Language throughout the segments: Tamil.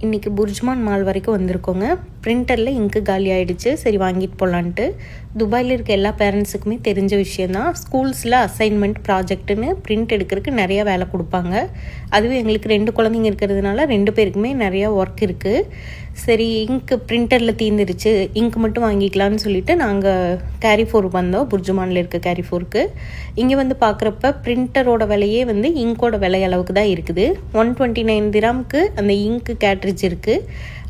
இன்றைக்கி புர்ஜ்மான் மால் வரைக்கும் வந்திருக்கோங்க. பிரிண்டரில் இங்கு காலி ஆகிடுச்சு. சரி வாங்கிட்டு போகலான்ட்டு. துபாயில் இருக்க எல்லா பேரண்ட்ஸுக்குமே தெரிஞ்ச விஷயந்தான். ஸ்கூல்ஸில் அசைன்மெண்ட் ப்ராஜெக்ட்டுன்னு பிரிண்ட் எடுக்கிறதுக்கு நிறையா வேலை கொடுப்பாங்க. அதுவும் எங்களுக்கு 2 குழந்தைங்க இருக்கிறதுனால 2 பேருக்குமே நிறையா ஒர்க் இருக்குது. சரி இங்கு பிரிண்டரில் தீர்ந்துருச்சு, இங்கு மட்டும் வாங்கிக்கலான்னு சொல்லிட்டு நாங்கள் கேரிஃபோர் வந்தோம். புர்ஜுமானில் இருக்க கேரிஃபோருக்கு. இங்கே வந்து பார்க்குறப்ப பிரிண்டரோட விலையே வந்து இங்கோட விலை அளவுக்கு தான் இருக்குது. 129 திராம்க்கு அந்த இங்கு கேட்ரிட்ஜ் இருக்குது.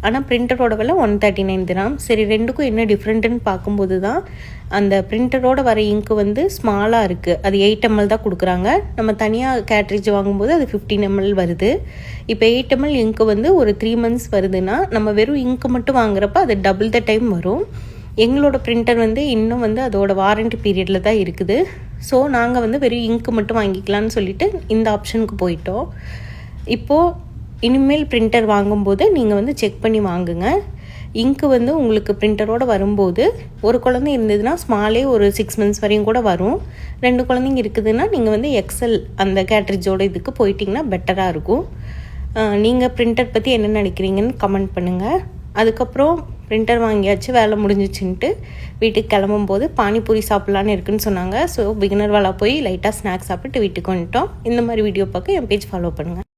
ஆனால் பிரிண்டரோட விலை 139 திராம். சரி ரெண்டுக்கும் என்ன டிஃப்ரெண்ட்டுன்னு பார்க்கும்போது தான் அந்த பிரிண்டரோட வர இங்கு வந்து ஸ்மாலாக இருக்குது. அது 8 ml தான் கொடுக்குறாங்க. நம்ம தனியாக கேட்ரிட்ஜ் வாங்கும்போது அது 15 ml வருது. இப்போ 8 ml இங்கு வந்து ஒரு 3 months வருதுன்னா நம்ம வெறும் இங்கு மட்டும் வாங்குறப்ப அது டபுள் த டைம் வரும். எங்களோட பிரிண்டர் வந்து இன்னும் வந்து அதோட வாரண்டி பீரியடில் தான் இருக்குது. ஸோ நாங்கள் வந்து வெறும் இங்கு மட்டும் வாங்கிக்கலான்னு சொல்லிட்டு இந்த ஆப்ஷனுக்கு போயிட்டோம். இப்போது இனிமேல் பிரிண்டர் வாங்கும்போது நீங்கள் வந்து செக் பண்ணி வாங்குங்க. இங்கு வந்து உங்களுக்கு பிரிண்டரோடு வரும்போது ஒரு குழந்தை இருந்ததுன்னா ஸ்மாலே ஒரு 6 months வரையும் கூட வரும். 2 குழந்தைங்க இருக்குதுன்னா நீங்கள் வந்து எக்ஸல் அந்த கேட்ரிட்ஜோட இதுக்கு போயிட்டிங்கன்னா பெட்டராக இருக்கும். நீங்கள் பிரிண்டர் பற்றி என்ன நினைக்கிறீங்கன்னு கமெண்ட் பண்ணுங்கள். அதுக்கப்புறம் பிரிண்டர் வாங்கியாச்சு, வேலை முடிஞ்சிச்சுன்ட்டு வீட்டுக்கு கிளம்பும்போது பானிபூரி சாப்பிட்லான்னு இருக்குன்னு சொன்னாங்க. ஸோ பிகினர் வாலா போய் லைட்டாக ஸ்நாக்ஸ் சாப்பிட்டு வீட்டுக்கு வந்துட்டோம். இந்த மாதிரி வீடியோ பார்க்க என் பேஜ் ஃபாலோ பண்ணுங்கள்.